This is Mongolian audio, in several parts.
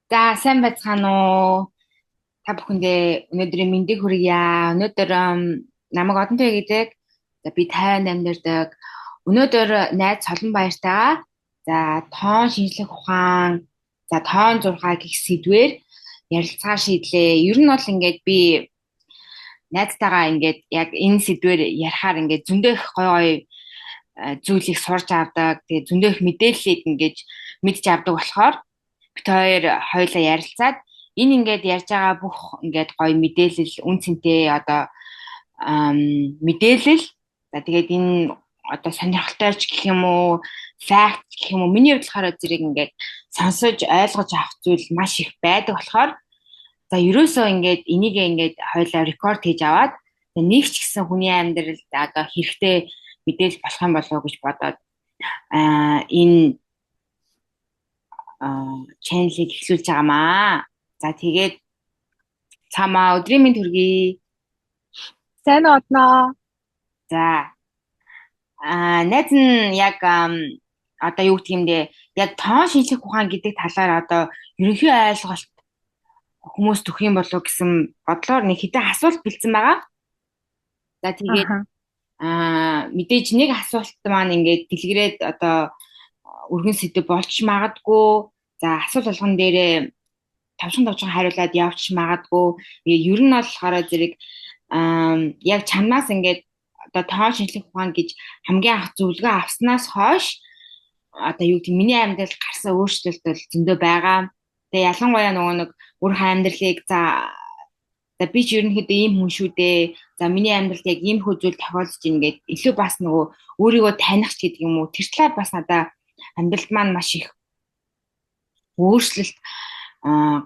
За сайн байцгаана уу? Та бүхэндээ өнөөдрийн мэндийг хүргье. Өнөөдөр намайг одонтой гэдэг. За би тайванд амьдардаг. Өнөөдөр найз Солонбаяртайгаа за тоон шинжлэх ухаан, за тоон зурхаа гэх сэдвээр ярилцгаа шийдлээ. Ер нь бол ингээд би найзтайгаа ингээд яг энэ сэдвээр ярихаар ингээд зөндөх гой гой зүйлийг сурч авдаг. Тэгээ зөндөх мэдээллийг ингээд мэдж авдаг болохоор бит хоёр хоёулаа ярилцаад энэ ингээд ярьж байгаа бүх ингээд гоё мэдээлэл үн цэнтэй одоо мэдээлэл за тэгээд энэ одоо сонирхолтой ч гэх юм уу факт гэх юм уу миний хувьд болохоор зэрэг ингээд сонсож ойлгож авах зүйл маш их байдаг болохоор за ерөөсөө ингээд энийг ингээд хоёулаа рекорд хийж аваад нэг ч гэсэн хүний амьдралд одоо хэрэгтэй мэдээлэл болох юм болов уу гэж бодоод энэ чаналыг эхлүүлж байгаамаа. За тэгээд цаамаа өдрийн мэнд хүргэе. Сайн одноо. За найз нь яг одоо юу гэх юм бэ? Яг тоон шинжлэх ухаан гэдэг талаар одоо ерөнхий ойлголт хүмүүс төх юм болов гэсэн бодлоор нэг хэдэн асуулт бэлдсэн байгаа. За тэгээд мэдээж нэг асуулт маань ингээд дэлгэрээд одоо өргөн сэдв болж магадгүй. За асуулт болгон дээрээ тавчхан хариулаад явж магадгүй. Ер нь болохоор зэрэг яг чамнаас ингээд одоо тоон шинжлэх ухаан гэж хамгийн анх зөвлөгөө авснаас хойш одоо юу гэдэг миний амьдралд гарсан өөрчлөлт бол зөндөө байгаа. Тэгээ ялангуяа нөгөө нэг өөрийнхөө амьдралыг за би ч ерөнхийдөө ийм хүн шүү дээ. За миний амьдралд яг ийм хөө зүйл тохиолдож байна гэд илүү бас нөгөө өөрийгөө таних ч гэдэг юм уу. Тэр талаар бас надаа амьдралд маань маш их өөрчлөлт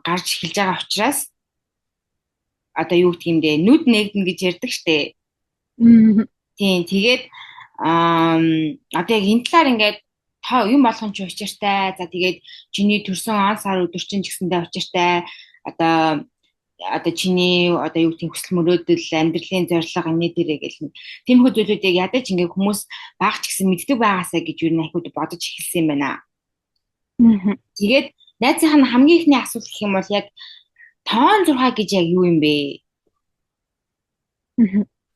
гарч эхэлж байгаа учраас одоо юу гэх юм бэ? Нүд нэгдэн гэж ярьдаг штэ. Тийм тэгээд одоо яг энэ талаар ингээд та юм болгон ч учиртай. За тэгээд чиний төрсөн он сар өдөр чинь ч гэсэндээ учиртай. Одоо чиний одоо юу гэх хүсэл мөрөөдөл, амьдралын зорилго энэ дээрээ гэл нэг тиймэрхүү зүйлүүдийг ядаж ингээ хүмүүс баг ч гэсэн мэддэг байгаасаа гэж юу нэхүүд бодож эхэлсэн юм байна. Тэгээд найзынх нь хамгийн ихний асуулт гэх юм бол яг тоон 6 гэж яг юу юм бэ?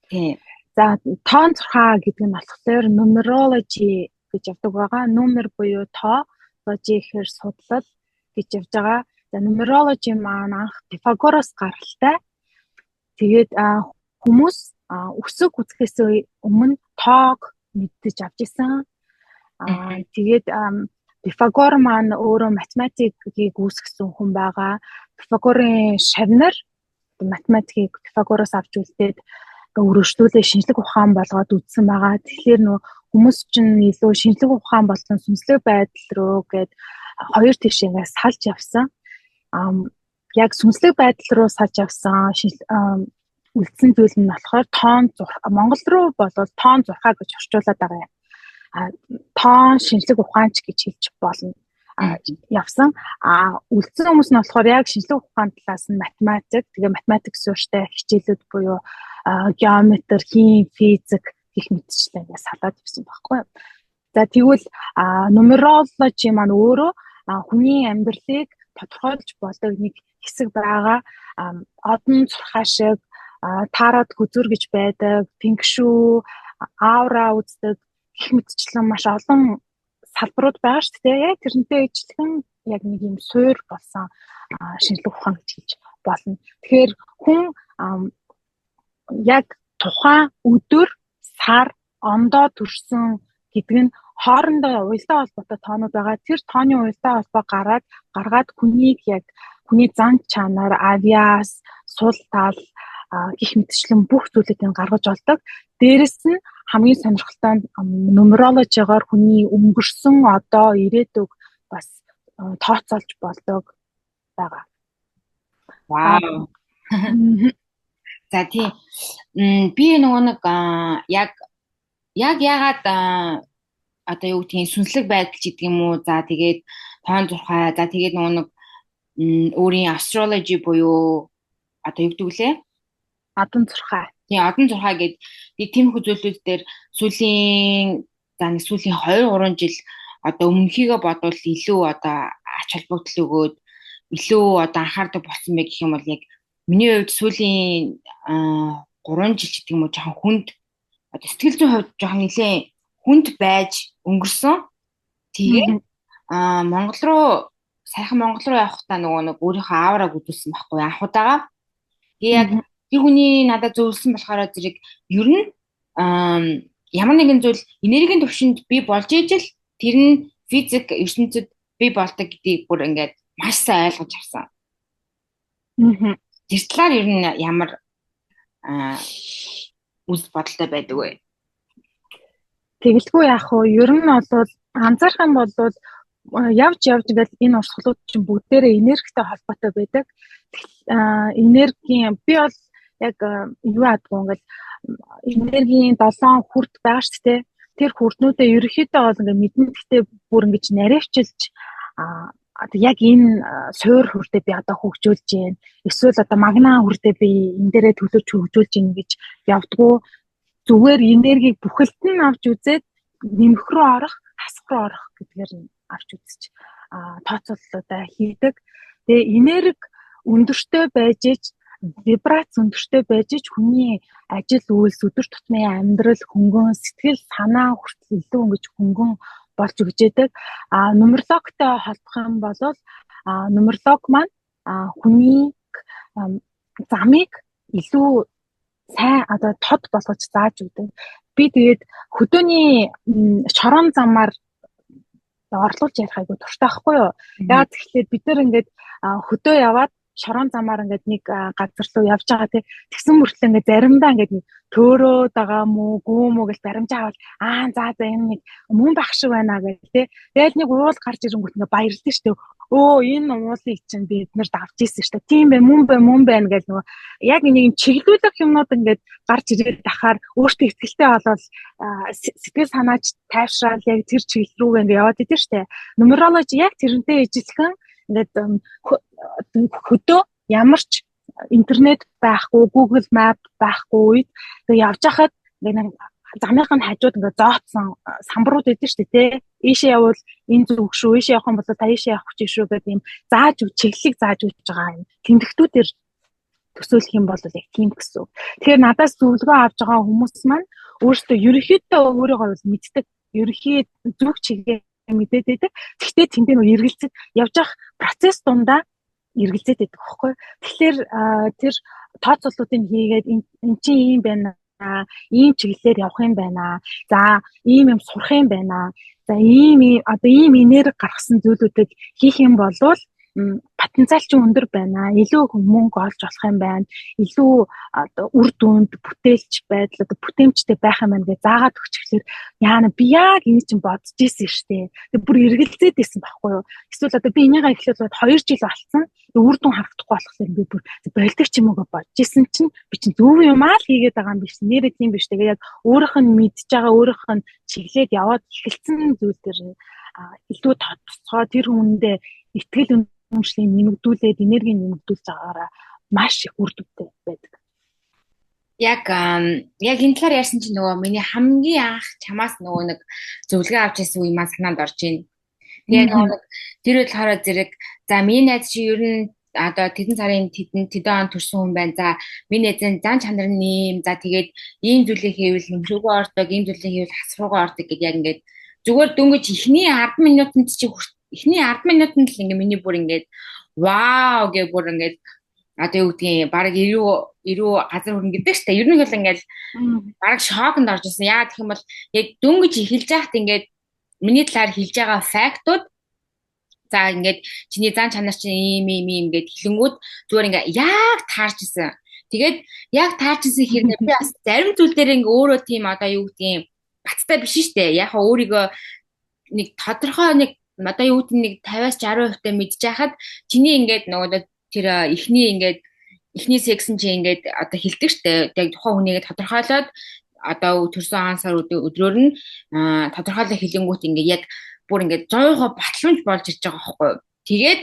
Тийм. За тоон 6 гэдэг нь болохоор numerology гэж явдаг байгаа. Numер буюу тоо, ложи гэхээр судлал гэж явж байгаа. За numerology маань анх Пифагороос гаралтай. Тэгээд хүмүүс өсөг үзэхээс өмнө тоог мэддэж авч исэн. Тэгээд Пифагор маань өөрөө математикийг үүсгэсэн хүн байгаа. Пифагорын шавнар математикийг Пифагороос авч үлдээд өргөжлүүлээ шинжлэх ухаан болгоод үзсэн байгаа. Тэгэхээр нөгөө хүмүүс чинь илүү шинжлэх ухаан болон сүнслэг байдал руу гээд хоёр тийш ингээс салж явсан. Яг сүнслэг байдал руу салж явсан үлдсэн зүйл нь болохоор тоон Монгол руу болвол тоон 6 гэж орчуулад байгаа юм. Тоон шинжлэх ухаанч гэж хэлж болно. Явсан. Үлдсэн хүмүүс нь болохоор яг шинжлэх ухаан талаас нь математик, тэгээ математик суурьтай хичээлүүд буюу геометри, хим, физик гэх мэтчлэнээс салаад ирсэн байхгүй юу. За тэгвэл numerology маань өөрөө хүний амьдралыг тодорхойлж болдог нэг хэсэг байгаа. Одон зурхаа шиг таарад хүзүр гэж байдаг, фэнкшүү, аура үздэг гэх мэтчлэн маш олон салбарууд байгаа шүү дээ. Яг тэрнтэй ижилхэн яг нэг юм суур болсон шинжлэх ухаан гэж хэлж болно. Тэгэхээр хүн яг тухайн өдөр, сар, ондоо төрсөн гэдэг нь хоорондоо уялдаа холбоотой тоонууд байгаа. Тэр тооны уялдаа холбоо гаргаад хүнийг яг хүний зан чанар, авиас, сул тал гэх мэтчлэн бүх зүйлүүдийг гаргаж олдог. Дээрэс нь хамгийн сонирхолтой нь numerology-гаар хүний өнгөрсөн одоо ирээдүг бас тооцоолж болдог байгаа. Вау. За тийм. Би нөгөө нэг яг яагаад одоо юу гэдгийг сүнслэг байдал ч гэдэг юм уу. За тэгээд тоон 6. За тэгээд нөгөө нэг өөрийн astrology буюу одоо юу гэдэг лээ? Одон 6. Тийм, одон 6 гэдэг би тиймэрхүү зүйлүүд дээр сүүлийн 2-3 жил одоо өмнөхийгөө бодвол илүү одоо ач холбогдол өгөөд илүү одоо анхаардаг болсон байх гэх юм бол яг миний хувьд сүүлийн 3 жил ч гэдэг юм уу жоохон хүнд одоо сэтгэл зүйн хувьд жоохон нэлээд хүнд байж өнгөрсөн. Тэгээд Монгол руу сайхан Монгол руу явахдаа нөгөө нэг өөрийнхөө аавраг үзүүлсэн байхгүй анх удаага. Яг тэр хүний надад зөвлөсөн болохоор зэрэг ер нь ямар нэгэн зүйл энергийн түвшинд би болж ижил тэр нь физик ертөнцид би болдог гэдгийг бүр ингээд маш сайн ойлгож авсан. Тэр талаар ер нь ямар үс бодолтой байдаг вэ? Тэгэлгүй яах вэ? Ер нь бол анзаарах юм бол явж ингээд энэ урсгалууд чинь бүгдээрээ энергитэй холбоотой байдаг. Энергийн би бол яг юу яадгүй ингээд энергийн 7 хүрд байгаа шүү дээ. Тэр хүрднүүдээ ерөөхдөө бол ингээд мэднэхдээ бүр ингэж наривчилж яг энэ суур хүрдээ би одоо хөгжүүлж гин. Эсвэл одоо магна хүрдээ би энэ дээрээ төлөвч хөгжүүлж гин гэж явдггүй. Зүгээр энергийг бүхэлд нь авч үзээд нэмэх рүү орох, хасах руу орох гэдгээр нь авч үзэж тооцооллуудаа хийдэг. Тэгээ энерги өндөртэй байж ич вибрац өндөртэй байж ич хүний ажил үйлс өдөр тутмын амьдрал хөнгөн сэтгэл санаа хүртэл илүү ингэж хөнгөн болж өгч яадаг. Нумерологтой холбох юм бол нумеролог маань хүний замыг илүү сайн одоо тод болгож зааж өгдөг. Би тэгээд хөдөөний шорон замаар орлуулж ярих айгу туртай байхгүй юу? Яагаад тэгэхээр бид нар ингээд хөдөө яваад шорон замаар ингээд нэг газар руу явж байгаа тэгсэн мөртлөө ингээд заримдаа ингээд төөрөөд байгаа мүү гүм үү гэж баримжаа авал за энэ нэг мөн байх шиг байна гэх тээ. Тэгэл нэг уул гарч ирэнгүүт ингээд баярлалаа шүү дээ. Энэ уулыг чинь бид нарт авч ийсэн шүү дээ. Тийм бай мөн байна гэж нөгөө яг нэг чиглүүлэх юмнууд ингээд гарч ирээд дахаар өөртөө ихтэй болол сэтгэл санаач тайвшраал яг тэр чиглэл рүү ингээд яваад идэв шүү дээ. Нумерологи яг тэрнтэй ижилхэн ингээд хөдөө ямар ч интернет байхгүй, Google Map байхгүй үед тэг явж хахад нэг замынхын хажууд ингээ зооцсон самбарууд идэв шүү дээ. Ийшээ явбал энэ зүг шүү, ийшээ явах юм бол та ийшээ явах гэж шүү гэдэг юм зааж чиглэлийг зааж өгч байгаа юм. Тэмдэгтүүдээр төсөөлөх юм бол яг тийм гэсэн. Тэгэхээр надаас зөвлөгөө авч байгаа хүмүүс маань өөрсдөө ерөнхийдөө өөрийгөө мэддэг, ерөнхий зүг чигээ мэдээд байдаг. Гэхдээ тэндээ нөө эргэлзэж явж явах процесс дундаа эргэлзээд байдаг байхгүй. Тэгэхээр тэр тооцооллуудыг хийгээд эн чинь ийм байна. Ийм чиглэлээр явах юм байна. За ийм юм сурах юм байна. За ийм энерги гаргасан зүйлүүдийг хийх юм бол потенциал чинь өндөр байна. Илүү мөнгө олж болох юм байна. Илүү үр дүнд бүтээлч байдал бүтээмжтэй байх юм байна гэж заагаад өгчихлээр яана би яг энэ чинь бодож ийсэн штэ. Тэг бүр эргэлзээд исэн байхгүй юу? Эсвэл би энийгээ эхлээд 2 жил болсон. Үр дүн харагдахгүй болохоор би бүр болдог ч юм уу гэж бодож исэн чинь би чинь зөв юм аа л хийгээд байгаа юм биш. Нэрээ тийм биш. Тэгээ яг өөрийнх нь мэдж байгаа өөрийнх нь чиглээд яваад эхэлсэн зүйл дээр илүү тодтолцоо тэр хүндээ итгэл үнэмшлийн нэмэгдүүлээд энерги нэмэгдүүлж байгаагаараа маш их үр дүнтэй байдаг. Яг энэ талаар ярьсан чинь нөгөө миний хамгийн анх чамаас нөгөө нэг зөвлөгөө авч ирсэн үе маань санаанд орж байна. Яг нэг тэр болохоор зэрэг за миний найз чи ер нь одоо тэдэн сарын тэдэн он төрсэн хүн байна. За миний найзын зан чанар нь ийм за тэгээд ийм зүйлийг хийвэл нэмрүүгөө ордог, ийм зүйлийг хийвэл хасруугаа ордог гэдээ яг ингээд зүгээр дөнгөж эхний 10 минутанд чи эхний 10 минутанд л ингээ миний бүр ингээд вау гэ бүр ингээд одоо юу гэдгийг баг 90 газар хүрнэ гэдэг штэ. Ер нь бол ингээд баг шоконд орж ирсэн. Яа гэх юм бол яг дөнгөж эхэлж яхад ингээд миний талаар хэлж байгаа фактууд за ингээд чиний зан чанар чинь ийм ингээд хэлэнгүүд зүгээр ингээ яг таарч ирсэн. Тэгээд яг таарч ирсэн хэрнээ би бас зарим зүйл дээр ингээ өөрөө тийм одоо юу гэдгийг баттай биш штэ. Яг өөрийгөө нэг тодорхой нэг одоо юу гэдэг нэг 50-60% та мэдж байхад чиний ингээд нөгөө тэр эхний сексэн чи ингээд одоо хилдэг штэ. Яг тухайн хүнийгээ тодорхойлоод одоо төрсөн ансаар өдрөөр нь тодорхойлох хэлэнгүүт ингээд яг бүр ингээд 100% батламж болж ирж байгаа байхгүй юу. Тэгээд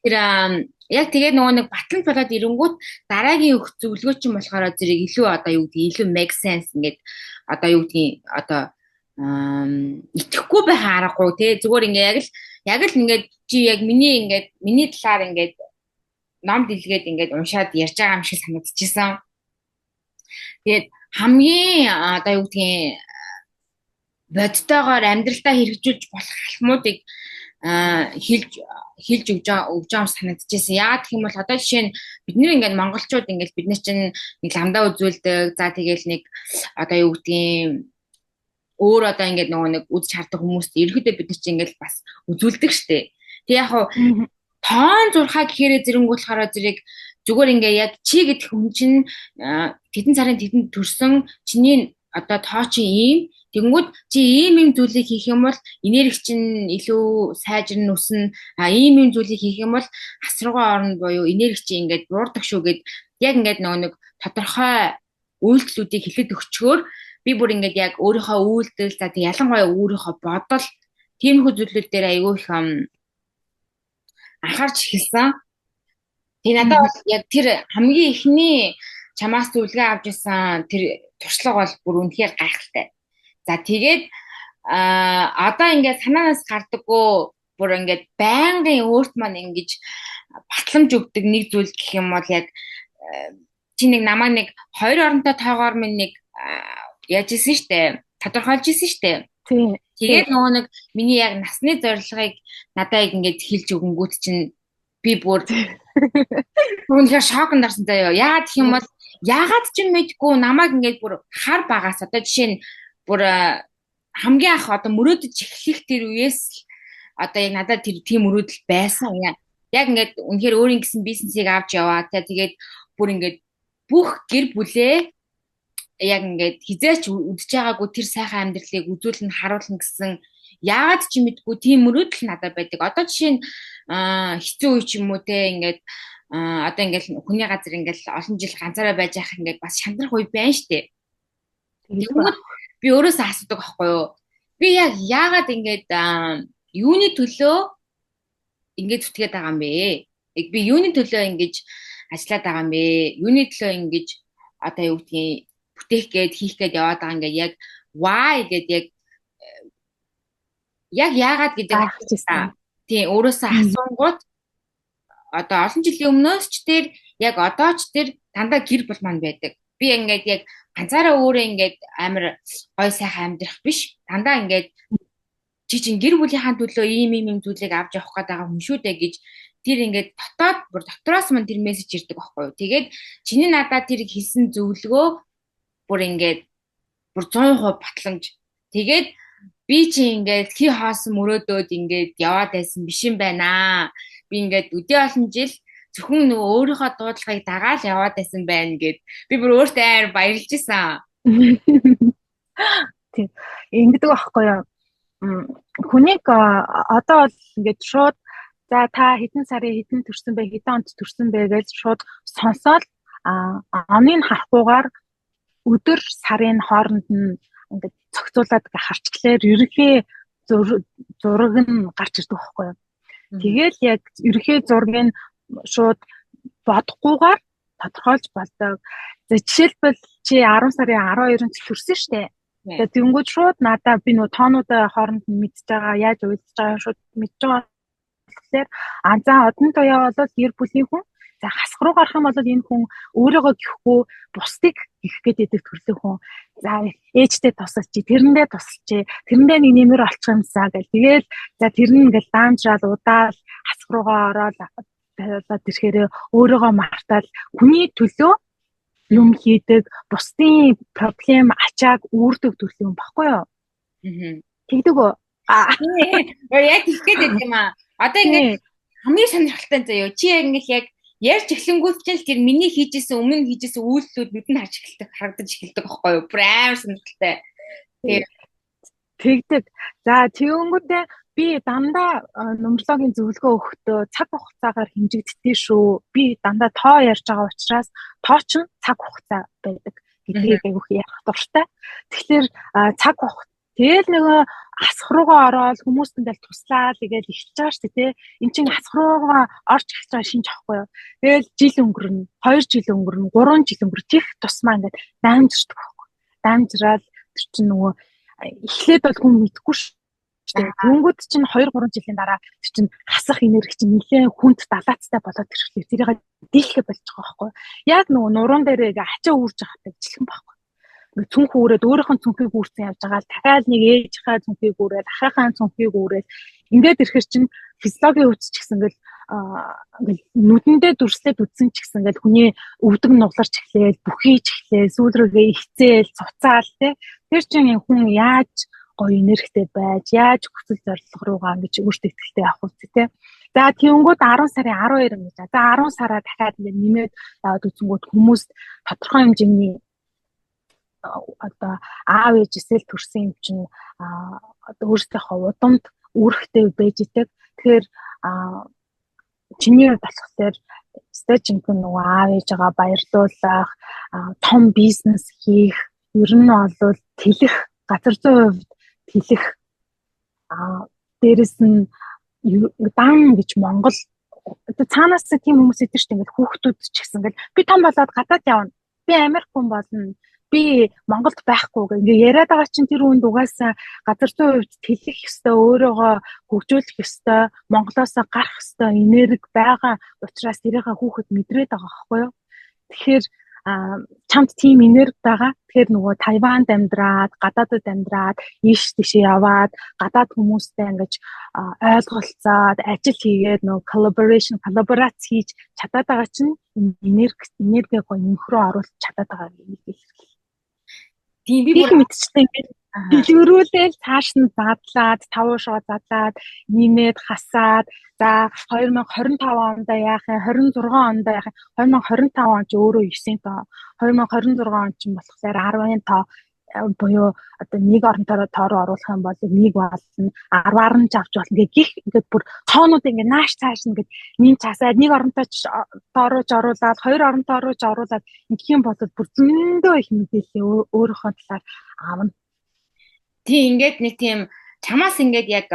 тэр яг тэгээд нөгөө нэг батламж болоод ирэнгүүт дараагийн өгөх зөвлөгөө чинь болохоор зэрэг илүү одоо юу гэдэг илүү make sense ингээд одоо юу гэдгийг одоо итгэхгүй байх аргагүй тий зүгээр ингээ яг л Яг л ингээд чи яг миний талаар ингээд ном дэлгээд ингээд уншаад ярьж байгаа юм шиг санагдчихсан. Тэгээд хамгийн одоо юу гэдгийг бодтойгоор амьдралдаа хэрэгжүүлж болох алхмуудыг хэлж өгж байгаа санагдчихсэн. Яагаад гэх юм бол одоо жишээ нь бид нэр ингээд монголчууд ингээд бид нар чинь нэг ламдаа үзүүлдэг. За тэгэл нэг одоо юу гэдгийг өөр одоо ингээд нөгөө нэг үзэж хардаг хүмүүст ерөөдөө бид нар чинь ингээд бас үзүүлдэг штэ. Тэг яг хуу тоон зурхаа гэхээрээ зэрэнгүүлэхаараа зэрэг зүгээр ингээ яг чи гэдэг хүн чинь тэдэн сарын тэдэнд төрсөн чиний одоо тоо чи ийм тэгэнгүүт чи ийм зүйлийг хийх юм бол энерги чинь илүү сайжирн өснө ийм зүйлийг хийх юм бол асаргуу орно буюу энерги чи ингээд буурдаг шүү гэд яг ингээд нөгөө нэг тодорхой үйлдэлүүдийг хэлээд өгчгөөр би бүр ингээд яг өөрийнхөө үйлдэл за тэг ялангуяа өөрийнхөө бодол тиймэрхүү зүйлүүд дээр аягүй их анхаарч эхэлсэн. Тэгээ надад бол яг тэр хамгийн ихний чамаас зөвлөгөө авч ирсэн тэр туршлага бол бүр үнэхээр гайхалтай. За тэгээд одоо ингээд санаанаас гардаггүй бүр ингээд байнгын өөрт маань ингэж батламж өгдөг нэг зүйл гэх юм бол яг чи нэг намайг нэг хоёр оронтой тоогоор минь нэг яаж исэн штэ тодорхойлж исэн штэ. Тэгээд нөгөө нэг миний яг насны зорилгыг надад ингээд хэлж өгөнгүүт чинь би бүр үнэхээр шокнд орсон заяа. Яагаад гэх юм бол яагаад ч юм мэдгүй намайг ингээд бүр хар багаас одоо жишээ нь бүр хамгийн анх одоо мөрөөдөж эхлэх тэр үеэс одоо яг надад тэр тийм мөрөөдөл байсан. Яг ингээд үнэхээр өөрийн гэсэн бизнесийг авч яваа. Тэгээд бүр ингээд бүх гэр бүлээ яг ингээд хизээч үдчихэж байгаагүй тэр сайхан амьдралыг үзүүлэн харуулна гэсэн яагаад ч мэдгүй тийм мөрөөдөл надад байдаг. Одоо жишээ нь хэцүү үе ч юм уу те ингээд одоо ингээд хүний газар ингээд олон жил ганцаараа байж явах ингээд бас шантрах үе байна штэ. Тэгвэл би өөрөөсөө асуудаг байхгүй юу? Би яг яагаад ингээд юуны төлөө ингээд зүтгээд байгаа юм бэ? Яг би юуны төлөө ингэж ажиллаад байгаа юм бэ? Юуны төлөө ингэж одоо юу гэдгийг бүтээх гээд хийх гээд яваад байгаа ингээд яг why гэдэг яг яагаад гэдэг асуусан. Тийм өөрөөсөө асуунгууд одоо олон жилийн өмнөөс ч тэр яг одоо ч тэр дандаа гэр бүл маань байдаг. Би ингээд яг ганцаараа өөрөө ингээд амар гой сайхан амьдрах биш. Дандаа ингээд чи чин гэр бүлийнхаа төлөө ийм зүйлийг авч явах гээд байгаа хүн шүү дээ гэж тэр ингээд дотроос мань тэр мессеж ирдэг байхгүй юу. Тэгээд чиний надад тэр хэлсэн зөвлөгөө бүр ингээд бүр 100% батламж. Тэгээд би чи ингээд хий хоосон мөрөөдөөд ингээд яваад байсан биш юм байна. Би ингээд өдөө олон жил зөвхөн нөгөө өөрийнхөө дуудлагыг дагаал яваад байсан байна гэд би бүр өөртөө амар баярлж исэн. Тийм. Ингэдэг байхгүй юу? Хүнийг одоо бол ингээд шууд за та хэдэн сарын хэдэн төрсөн бэ, хэдэн онд төрсөн бэ гэж шууд сонсоод оны харахгүйгээр өдөр сарын хооронд нь ингээд цогцолоод харчглаар ерөнхий зураг нь гарч ирдэг байхгүй юу? Тэгэл яг ерөнхий зургийг шууд бодохгүйгээр тодорхойлж болдог. За жишээлбэл чи 10 сарын 12-нд төрсөн шүү дээ. Тэгээд тэнгууд шууд надаа би нөө тоонуудаа хооронд нь мэдж байгаа, яаж уйлж байгаа шууд мэдж байгаа. Тэгэхээр за одон тоёо бол гэр бүлийн хүн. За хасах руу гарах юм бол энэ хүн өөрийгөө гэхгүй бусдыг гэх гэдэг төрлийн хүн. За ээжтэй тусалч, тэрэндээ тусалч, тэрэндээ нэг нэмэр олчих юмсаа гэл. Тэгээд за тэр нь ингээл даамжрал удаал хасах руугаа ороод тэрхээр өөрийгөө мартаад хүний төлөө юм хийдэг, бусдын проблем ачааг үүрдэг төрлийн хүн баггүй юу? Тэгдэг үү? Яг тэггээд байт юм аа. Одоо ингээд хамгийн сонирхолтой заяа. Чи яг ярьж эхлэнгүүт ч тэр миний хийжсэн өмнө хийжсэн үйлдэлүүд нүдэнд харагдаж эхэлдэг байхгүй юу? Бүр амар сонирхолтой. Тэгдэг. За тэгвэл би дандаа нумерологийн зөвлөгөө өгөхдөө цаг хугацаагаар хэмжигддээ шүү. Би дандаа тоо ярьж байгаа учраас тоо ч цаг хугацаа байдаг гэдгийг айгүйх ярих дуртай. Тэгэхээр цаг хугацаа тэгэл нөгөө асах руугаа ороод хүмүүст ингээл туслаад тэгэл эхэлж байгаа шүү дээ. Энд чинь асах руугаа орж эхэлж байгаа шинж авахгүй юу. Тэгэл жил өнгөрнө, 2 жил өнгөрнө, 3 жил өнгөрнө. Тех тусмаа ингээд дамжирдаг байхгүй. Дамжраад тэр чинь нөгөө эхлээд бол хүн мэдгүй Тэнгүүд чинь 2 3 жилийн дараа чинь хасах энерги чинь нэлээд хүнд далаацтай болоод ирэхлээр тэрийг дийлхэ болж байгаа байхгүй. Яг нөгөө нуруунд дээрээ ачаа үүрж байхад жилхэн байхгүй. Ингээ цүнх үүрээд өөрийнх нь цүнхийг үүрсэн явж байгаа л дахиад нэг ээжийнхээ цүнхийг үүрээд ахыхаа цүнхийг үүрээд ингээд ирэхэр чинь физиологийн хөвч ч гэсэн ингээл нүдэндээ дүрслээд үдсэн ч гэсэн ингээл хүний өвдөг нугларч эхлээл бүхийж эхлээл сүүл рүүгээ ихцээл цуцаал те тэр чинь хүн яаж гоё энергитэй байж яаж хүсэл зорилго руугаа ингэж өөртөө ихтэй явах үстэй те. За тэгэнгүүт 10 сарын 12 гэж. За 10 сараа дахиад ингэ нэмээд яваад үзэнгүүт хүмүүс тодорхой хэмжээний одоо аав ээжээсэл төрсэн юм чинь одоо өөрсдийнхөө удамд үүрэгтэй байж идэг. Тэгэхээр чиний хувьд болохоор стажинг нөгөө аав ээжээгээ баярлуулах, том бизнес хийх, ер нь бол тэлэх, газар зүйн хувьд тэлэх дээрэс нь дан гэж Монгол одоо цаанаас тийм хүмүүс идэв шүү дээ. Ингээд хүүхдүүд ч гэсэн ингээд би том болоод гадаад явна. Би Америк хүн болно. Би Монголд байхгүй гэх ингээ яриад байгаа чинь тэр үнд угаасаа газар зүйн хувьд тэлэх ёстой, өөрийгөө хөгжүүлэх ёстой, Монголоос гарах ёстой энерги байгаа учраас тэрийнхээ хүүхэд мэдрээд байгаа байхгүй юу. Тэгэхээр чамд тийм энерги байгаа. Тэгэхээр нөгөө Тайванд амьдраад, гадаадд амьдраад, ийш тийшээ яваад, гадаад хүмүүстэй ингэж ойлголцоод, ажил хийгээд нөгөө коллаборац хийж чадаад байгаа чинь энерги гоё нөх рүү оруулах чадаад байгаа юм хэлэх. Тийм би бүр мэдчихсэн ингээд дэлгэрүүлээл цааш нь задлаад 5 шоо задлаад нэмээд хасаад за 2025 онд яах юм 26 онд яах юм 2025 он ч өөрөө 9 тоо 2026 он ч болохоор 10 тоо буюу одоо нэг оронтой тоороо оруулах юм бол нэг болно 10-аар нь ч авч болно гэх ингээд бүр тоонууд ингээд нааш цааш ингээд нин цаасаад нэг оронтой тоорооч оруулаад хоёр оронтой тоорооч оруулаад ингэх юм бол бүр зөндөө их мэдээлэл өөрийнхөө талаар аавна. Тийм ингээд нэг тийм чамаас ингээд яг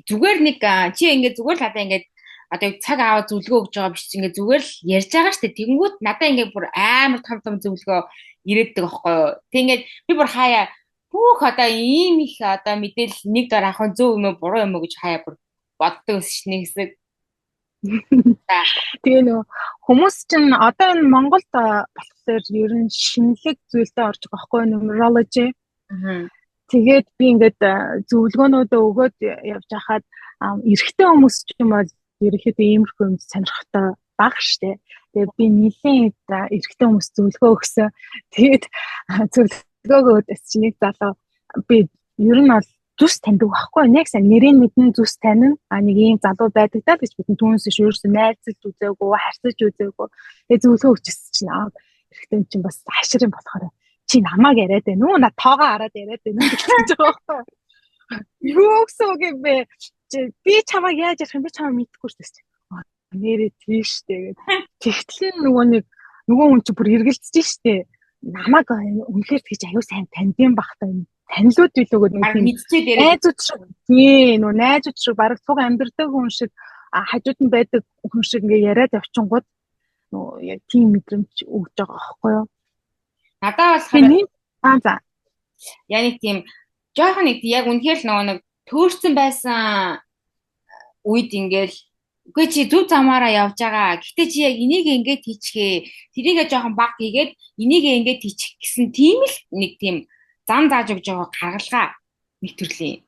зүгээр нэг чи ингээд зүгээр л одоо ингээд одоо цаг аваад зөвлөгөө өгж байгаа биш ингээд зүгээр л ярьж байгаа штэ тэгэнгүүт надаа ингээд бүр амар том зөвлөгөө ирээддэг аахгүй юу. Тэг ингээд би бүр хаяа бүх одоо ийм их одоо мэдээлэл нэг дор авах нь зөв юм уу буруу юм уу гэж хаяа бүр боддог ш нэг хэсэг. Тэгээ нөө хүмүүс чинь одоо энэ Монголд болохоор ер нь шинэлэг зүйлдээ орж байгаа аахгүй юу numerology. Тэгээд би ингээд зөвлөгөөнүүдөө өгөөд явж хахад эрэгтэй хүмүүс ч юм бол ерөнхийдөө иймэрхүү юм сонирхтой бага штэ. Тэгээд би нэлийн эрэгтэй хүмүүс зөвлөгөө өгсөн. Тэгээд зөвлөгөөгөө өдөөс чи нэг залуу би ер нь бол зүс таньдаг байхгүй нэг сайн нэрийн мэдэн зүс танин нэг ийм залуу байдаг даа гэж бид түүнээс ш ерөөсөө найзалж үзээгүй харьцаж үзээгүй. Тэгээд зөвлөгөө өгчихсэн чинь эрэгтэй чинь бас хаширын болохоор чи намайг яриад байна уу? Наа тоогоо хараад яриад байна уу гэж байгаа байхгүй. Юу гэсэн үг юм бэ? Би чамайг яаж ярих юм бэ? Чамайг мэдэхгүй шүү дээ. Нэрээ тийш дээ гэдэг. Тэгтэл нөгөө хүн чи бүр эргэлзэж штэ. Намайг үнэхээр тэгж аюу сайн таньдсан багтаа юм. Танилуд билүүгээд мэдчихэд найзууд шиг. Тийм нөгөө найзууд шиг бараг цуг амьдэрдэг хүн шиг хажууд нь байдаг хүн шиг ингээ яриад явчихгууд нөгөө яг тийм мэдрэмж өгж байгаа байхгүй юу? Надаа болохоор за. Яг тийм жоохон нэг яг үнэхээр л нөгөө нэг төөрцөн байсан үед ингээл үгүй чи зүв замаараа явж байгаа. Гэтэ чи яг энийг ингээд хийчихээ. Тэрийгээ жоохон баг хийгээд энийг ингээд хийчих гэсэн тийм л нэг тийм зам зааж өгж байгаа гаргалгаа нэг төрлийн.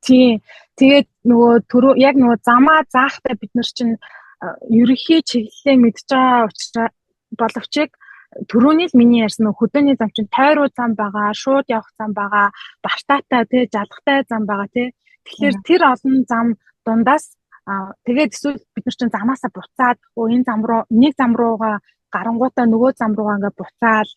Тийм. Тэгээд нөгөө яг нөгөө замаа заахтай бид нар чинь ерөнхий чиглэлээ мэдж байгаа учраас боловч түрүүний л миний ярьсан хөдөөний зам чинь тойруу зам байгаа, шууд явах зам байгаа, бартаатай тий жалгатай зам байгаа тий. Тэгэхээр тэр олон зам дундаас тэгээд эсвэл бид нар чинь замаасаа буцаад энэ зам руу нэг зам руугаа гарангуудаа нөгөө зам руугаа ингээ буцаал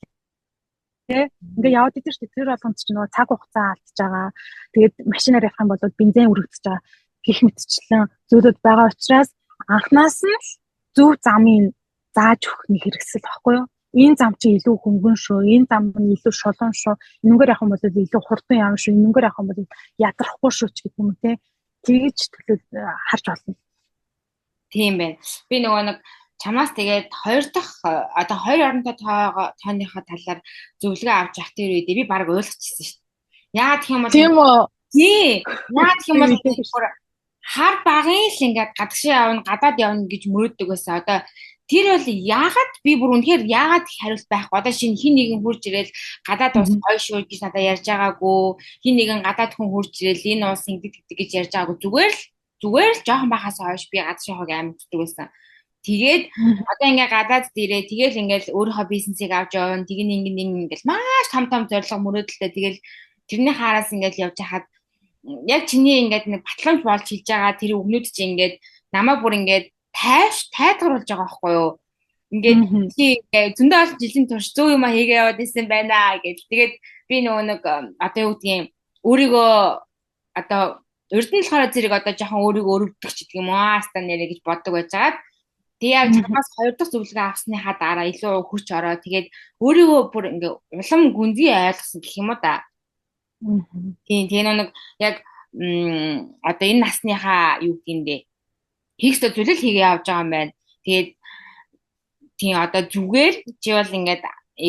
тий ингээ яваад идэв шүү дээ. Тэр болгонд чинь нөгөө цаг хугацаа алдчихж байгаа. Тэгээд машинаар явах юм бол бензин өргөдөж байгаа гэх мэтчлэн зүйлүүд байгаа учраас анхнаас нь зөв замыг зааж өгөх нэг хэрэгсэл баггүй юу? Энэ зам чи илүү хөнгөн шүү. Энэ зам нь илүү шолон шүү. Энэгээр явах юм бол илүү хурдан явна шүү. Энэгээр явах юм бол ядрахгүй шүү ч гэдэг юм те. Тэгэж төлөв харж болно. Тийм байна. Би нөгөө нэг чамаас тэгээд хоёр дахь одоо хоёр оронтой тооныхоо талаар зөвлөгөө авч явах тэр үедээ би баг ойлгочихсон шүү дээ. Яагаад гэх юм бол тийм үү? Тий. Яа гэх юм бол хар багын л ингээд гадагшаа явна, гадаад явна гэж мөрөөддөг байсан. Одоо тэр бол яагаад би бүр үнэхээр яагаад хариулт байхгүй. Одоо шинэ хин нэгэн хурж ирэл гадаад ус гоё шүү гэж надад ярьж байгаагүй. Хин нэгэн гадаад хүн хурж ирэл энэ ус ингэдэг гэдэг гэж ярьж байгаагүй. Зүгээр л жоохон бахаас хойш би гадагшаа хог амьд дутдаг байсан. Тэгээд одоо ингээ гадаад дээрээ тэгэл ингээл өөрийнхөө бизнесийг авч явна. Тэгин ингээл маш том зорилго мөрөөдөлтэй тэгэл тэрний хаараас ингээл явж хахад яг чиний ингээд нэг батламж болж хэлж байгаа тэр өгнүүд чи ингээд намайг бүр ингээд тайлгаруулж байгаа байхгүй юу? Ингээд чи зөндөө олон жилийн турш зөв юм хийгээ яваад исэн байна гэж. Тэгээд би нөгөө нэг одоо юу гэдгийг өөрийгөө одоо урд нь болохоор зэрэг одоо жоохон өөрийгөө өрөвдөх ч гэдэг юм уу аста нэрэ гэж боддог байжгаад тэг яг чамаас хоёр дахь зөвлөгөө авсныхаа дараа илүү хүч ороо тэгээд өөрийгөө бүр ингээд улам гүнзгий ойлгосон гэх юм уу да. Тийм нэг яг одоо энэ насныхаа юу гэмдэ хийхстэй зүйл хийгээ явж байгаа юм байна. Тэгээд тийм одоо зүгээр чи бол ингээд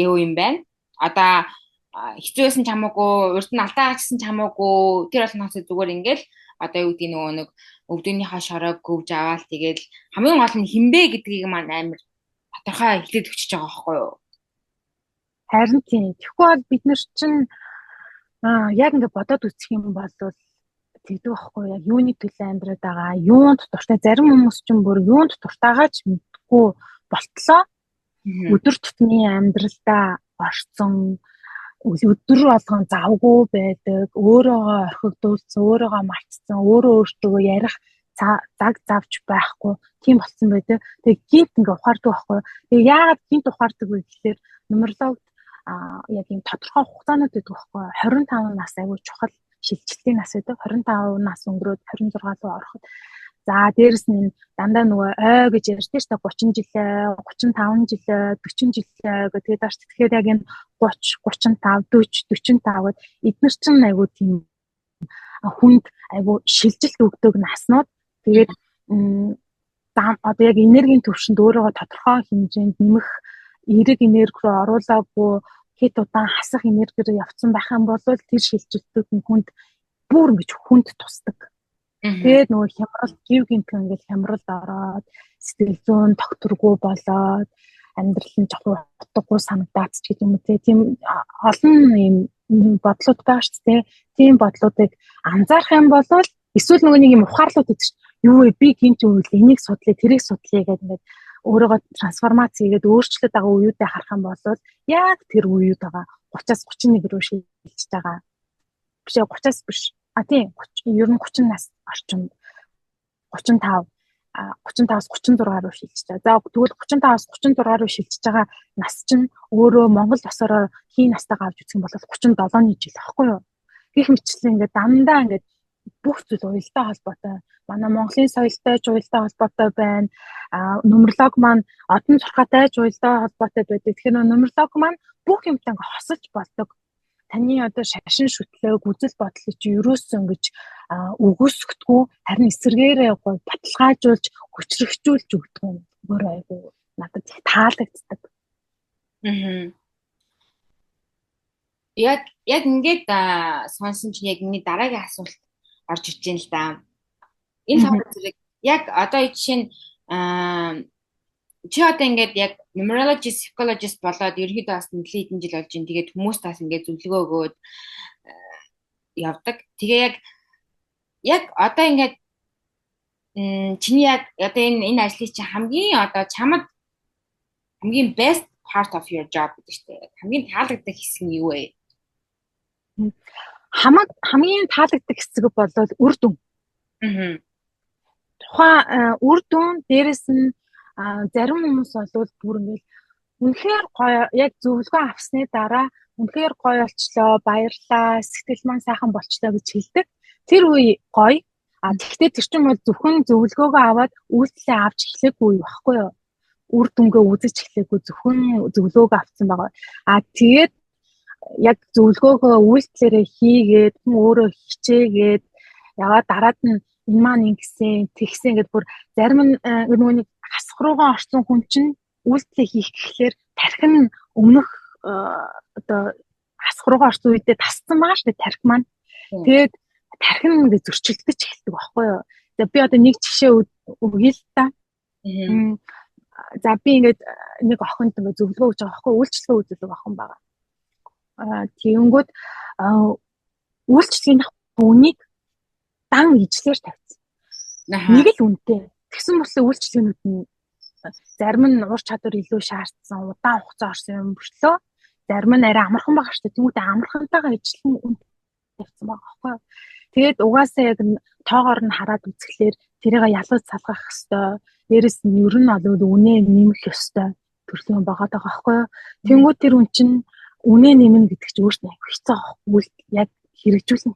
юу юм байна. Одоо хэцүүсэн ч хамаагүй, урд нь алдаа гарчсан ч хамаагүй тэр бол насаа зүгээр ингээл одоо юу гэдэг нөгөө нэг өвдөнийхөө шороог гөвж аваад тэгээд хамгийн гол нь хинбэ гэдгийг маань амар тодорхой хэлээд өчөж байгаа байхгүй юу? Харин тийм. Тэгэхгүй бол бид нар чинь яг ингээд бодоод үзэх юм бол тэгдэг байхгүй яг юуны төлөө амьдраад байгаа, юунд дуртай зарим хүмүүс чинь бүр юунд дуртайгаа ч мэдгүй болтлоо. Өдөр тутмын амьдралдаа орцсон өдөр болгон завгүй байдаг, өөрөөгөө орхигдуулсан, өөрөөгөө мартсан, өөртөө ярих цаг завж байхгүй тийм болсон байдаг. Тэгээ гинт ингээ ухаардаг байхгүй. Тэгээ яагаад гинт ухаардаг вэ гэхээр нумерологд яг юм тодорхой хугацаанууд байдаг байхгүй. 25 нас аягүй чухал шилжилтийн нас байдаг. 25 нас өнгөрөөд 26 руу ороход за дээрэс нь дандаа нөгөө ой гэж ярьдаг шүү дээ 30 жилээ, 35 жилээ, 40 жилээ гэдэг даач. Тэгэхээр яг энэ 30, 35, 40, 45 гэд эдгээр чинь айгүй тийм хүнд айгүй шилжилт өгдөг наснууд. Тэгээд одоо яг энергийн төвшөнд өөрөөгөө тодорхой хэмжээнд нэмэх эерэг энерги рүү оруулаагүй хэд удаан хасах энергиээр явцсан байх юм бол тэр шилжилтүүд нь хүнд бүр ингэж хүнд тусдаг. Тэгээд нөгөө хямрал гів гинт ингээд хямралд ороод сэтгэл зүйн тогтворгүй болоод амьдрал нь жоохон утгагүй санагдаад ч гэдэг юм үү тийм олон юм бодлууд байгаа шүү дээ. Тийм бодлуудыг анзаарах юм бол эсвэл нөгөө нэг юм ухаарлууд гэдэг чинь юу вэ би гинт үйл энийг судлаа тэрийг судлаа гэдэг ингээд өөрөөгөө трансформац хийгээд өөрчлөлт байгаа үеүдээ харах юм бол яг тэр үеуд байгаа 30-аас 31 рүү шилжиж байгаа. Биш 30-аас биш. Тийм ер нь 30 нас орчим 35 35-аас 36 руу шилжиж байгаа. За тэгвэл 35-аас 36 руу шилжиж байгаа нас чинь өөрөө Монгол осороо хий настайгаа авч үзэх юм бол 37-ны жил байхгүй юу? Гэх мэтчлэн ингээд дандаа ингээд бүх зүйл уялдаа холбоотой. Манай Монголын соёлтой ч уялдаа холбоотой байна. Нумеролог маань одон сурхаатай ч уялдаа холбоотой байдаг. Тэгэхээр нумеролог маань бүх юмтай ингээд хосож болдог. Таны одоо шашин шүтлэг үзэл бодлыг чи ерөөсөө ингэж өгөөсгдгүү харин эсэргээрээ баталгаажуулж хүчрхжүүлж өгдөг юм. Өөр айгу надад их таалагддаг. Яг ингээд сонсон чинь яг миний дараагийн асуулт орж ирж байна л да. Энэ хамт зэрэг яг одоо жишээ нь чи одоо ингээд яг numerologist, psychologist болоод ерөнхийдөө бас нэлээд хэдэн жил болж байна. Тэгээд хүмүүс тас ингээд зөвлөгөө өгөөд явдаг. Тэгээ яг одоо ингээд чиний яг одоо энэ ажлыг чи хамгийн одоо чамд хамгийн best part of your job гэдэг чинь хамгийн таалагддаг хэсэг нь юу вэ? Хамгийн таалагддаг хэсэг бол үр дүн. Тухайн үр дүн дээрэс нь зарим хүмүүс бол бүр ингээд үнэхээр гоё яг зөвлөгөө авсны дараа үнэхээр гоё болчлоо баярлаа сэтгэл маань сайхан болчлоо гэж хэлдэг. Тэр үе гоё. Гэхдээ тэр чинь бол зөвхөн зөвлөгөөгөө аваад үйлдэлээ авч эхлэхгүй байхгүй юу? Үр дүнгээ үзэж эхлэхгүй зөвхөн зөвлөгөөгөө авсан байгаа. Тэгээд яг зөвлөгөөгөө үйлдэлээрээ хийгээд өөрөө хичээгээд яваад дараад нь энэ маань ингэсэн тэгсэн гэдээ бүр зарим нь нөгөө нэг хасах руугаа орсон хүн чинь үйлдэлээ хийх гэхлээр тархин өмнөх одоо хасах руугаа орсон үедээ тассан байгаа шүү дээ тархи маань. Тэгээд тархин ингээ зөрчилдөж эхэлдэг байхгүй юу. За би одоо нэг жишээ өгье л та. За би ингээд нэг охинд ингээ зөвлөгөө өгч байгаа байхгүй, үйлчлэгээ үзүүлэх охин байгаа. Тэгэнгүүт үйлчлэгийн үнийг дан ижлэр тавьсан. Нэг л үнэтэй. Тэгсэн бас үйлчлэгнүүд нь зарим нь ур чадвар илүү шаардсан, удаан хугацаа орсон юм бүртлөө зарим нь арай амархан байгаа шүү дээ. Тэгмүүдээ амархантайгаа ижилхэн үн тавьсан байгаа байхгүй. Тэгээд угаасаа яг тоогоор нь хараад үзэхлээр тэрийг ялгаж салгах хэвээр, дээрэс нь ер нь олоод үнэ нэмэх ёстой төрлийн байгаа даа байхгүй. Тэнгүүд тэр үн чинь үнэ нэмнэ гэдэг чинь өөртөө хэцүү байхгүй яг хэрэгжүүлнэ.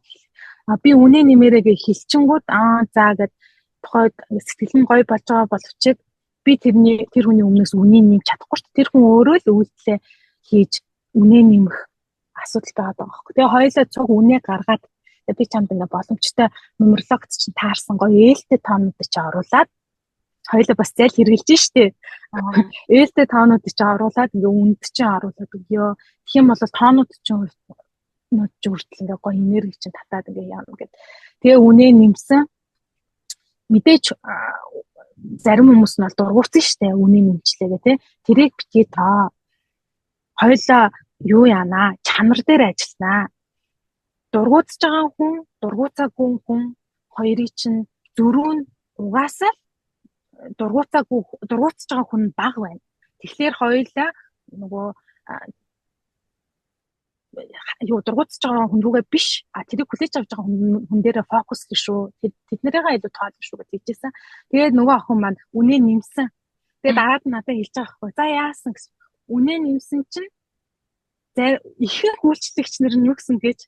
Би үнэ нэмэрэг хэлчингүүд за гэд тухайд сэтгэл нь гоё болж байгаа боловч би тэр хүний өмнөөс үнэ нэмж чадахгүй шүү дээ. Тэр хүн өөрөө л үйлдэлээ хийж үнэ нэмэх асуудал байгаа даа байхгүй. Тэгээ хоёулаа цуг үнэ гаргаад би чамд ингээ боломжтой нумерологт чинь таарсан гоё ээлтэй тоонууд чи оруулаад хоёулаа бас зайл хэрглэж штэ. Ээлтэй тоонууд чи оруулаад ингээ үнд чинь оруулаад өгөө. Тэгэх юм бол тоонууд чинь хүртэл ингээ гоё энерги чинь татаад ингээ яана гэд. Тэгээ үнэ нэмсэн мэдээж зарим хүмүүс нь бол дургуурсан штэ үнэ нэмчлээгээ тий. Тэрийг битгий тоо. Хоёулаа юу яана? Чанар дээр ажилланаа. Дургуутж байгаа хүн, дургуутаагүй хүн хоёрыг чинь зөрүүн угаасаа дургуутж байгаа хүн бага байна. Тэгэхээр хоёулаа нөгөө дургуутж байгаа хүн рүүгээ биш, тэрийг хүлээж авч байгаа хүн дээрээ фокус хийн шүү. Тэднэрийгээ илүү тоолно шүү гэж хэлжсэн. Тэгээд нөгөө охин маань үнэ нэмсэн. Тэгээд дараад нь надад хэлж байгаа байхгүй. За яасан гэсэн. Үнэ нэмсэн чинь ихэнх үйлчлэгч нар нь юу гэсэн гэж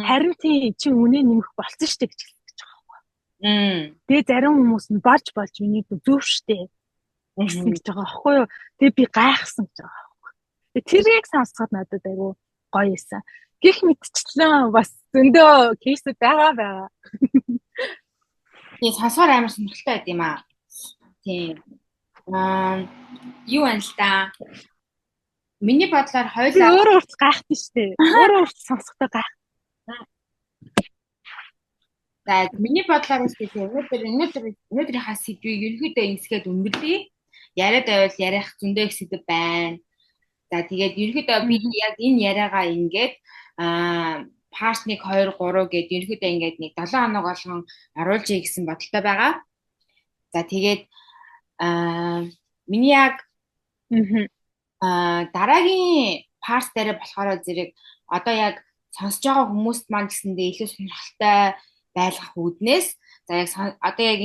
харин тий чи үнэ нэмэх болцсон штэ гэж хэлж байгаа байхгүй. Тэгээ зарим хүмүүс нь болж миний зөв штэ гэсэн гэж байгаа байхгүй юу. Тэгээ би гайхсан гэж байгаа байхгүй. Тэр яг сонсоход надад айгу гоё эсэн. Гэх мэтчлэн бас зөндөө кейсүүд байгаа. Тийм сонсоор амар сонирхолтой байд юм аа. Тийм. Юу вэ л та? Миний бодлоор хоёулаа өөрөө урт гайхдаг штэ. Өөрөө урт сонсохдоо гайх. За миний бодлоор өнөөдрийнхаа сэдвийг ерөнхийдөө ингэсгээд өнгөрье. Яриад байвал ярих зөндөө их сэдв байна. За тэгээд ерөнхийдөө би яг энэ яриагаа ингээд part 1 2 3 гэд ерөнхийдөө ингээд нэг 7 хоног болгон оруулъя гэсэн бодолтой байгаа. За тэгээд миний яг дараагийн part дээр болохоор зэрэг одоо яг сонсож байгаа хүмүүст маань гэсэндээ илүү сонирхолтой байлгах үүднээс за яг одоо яг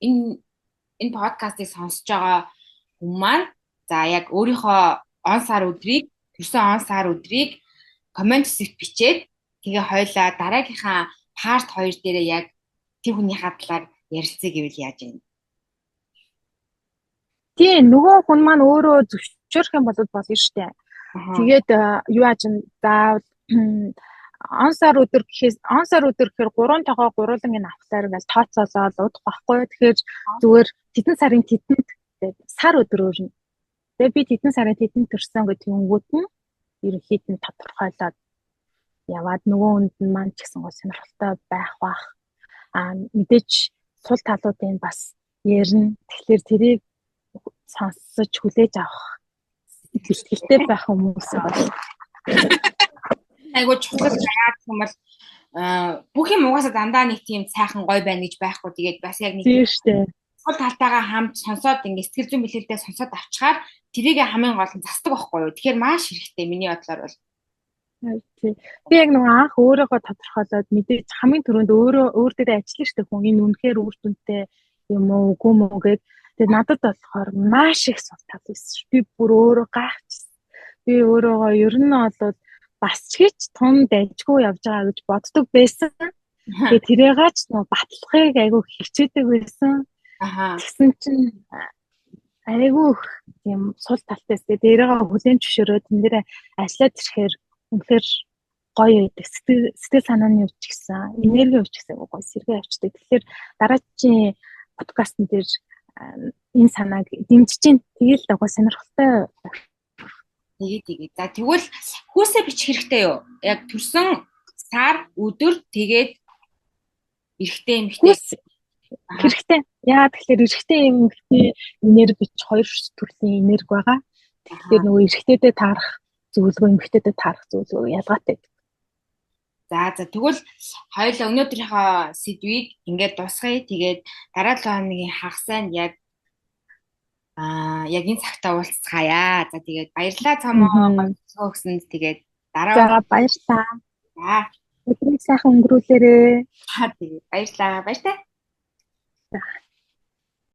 энэ подкастыг сонсож байгаа хүмүүс маань за яг өөрийнхөө төрсөн он сар өдрийг комент хэсэгт бичээд тэгээ хоёлаа дараагийнхаа part 2 дээрээ яг тэр хүнийхээ талаар ярилцъя гэвэл яаж юм. Тий нөгөө хүн маань өөрөө зөвшөөрөх юм бол болно штэ. Тэгээд юу яаж юм заавал он сар өдөр гэхээр 3 тогоо гурвангийн авахлаар ингээл тооцоолоод удах байхгүй. Тэгэхээр зүгээр тэдэн сарын тэдэнд сар өдөр өөрнө. Тэгээ би тэдэн сарын тэдэнд төрсөн гэх тэнгүүт нь ерөнхийд нь тодорхойлоод яваад нөгөө хүнд нь маань ч гэсэн гоо сонирхолтой байх бах. Мэдээж сул талуудын бас ярина. Тэгэхээр тэрийг сонсож хүлээж авах бэлтгэлтэй байх хүмүүс байна. Айгуу чухал яагаад юм бол бүх юм угаасаа дандаа нэг тийм сайхан гоё байна гэж байхгүй. Тэгээд бас яг нэг тийм шүү дээ. сул талтайгаа хамт сонсоод ингээд сэтгэл зүйн бэлгэлдээ сонсоод авчихаар тэрийг хамгийн гол нь засдаг байхгүй юу. Тэгэхээр маш хэрэгтэй миний бодлоор бол. Би яг нэг анх өөрийгөө тодорхойлоод мэдээж хамгийн түрүүнд өөр дээр ажиллана шүү дээ хүн энэ үнэхээр үр дүнтэй юм уу үгүй мүү гэд. Тэгээд надад болохоор маш их сул тал байсан шүү. Би бүр өөрөө гайхчихсан. Би өөрийгөө ер нь бол бас ч гэж том дайжгүй явж байгаа гэж боддог байсан. Тэгээд тэрийгаач нөө батлахыг айгүй хичээдэг байсан. Тэгсэн чинь айгүй тийм сул талтай тэгээд дээрээ хүлэн зөвшөөрөө тэн дээр ажиллаад ирэхээр үнэхээр гоё байдаг. Сэтгэл санааны өвч гисэн, энерги өвч гисэн гоё сэргээ авчдаг. Тэгэхээр дараагийн подкастн дээр энэ санааг дэмжиж чинь тэгэл гоё сонирхолтой. Тэгээд. За тэгвэл хүүсээ бичих хэрэгтэй юу? Яг төрсөн сар өдөр тэгээд Эрэгтэй эмэгтэй. Хүс хэрэгтэй. Яа тэгэхээр эрэгтэй эмэгтэй энерги гэж хоёр төрлийн энерги байгаа. Тэгэхээр нөгөө эрэгтэйдэд таарах зөвлөгөө, эмэгтэйдэд таарах зөвлөгөө ялгаатай. За тэгвэл хоёулаа өнөөдрийнхөө сэдвийг ингээд дуусгая. Тэгээд дараа 7 хоногийн хагасанд яг энэ цагтаа уулзцаая. За тэгээд баярлалаа цаамаа өгсөнд тэгээд За баярлалаа. За өдрийг сайхан өнгөрүүлээрэй. тэгээд баярлалаа. Баяртай. За.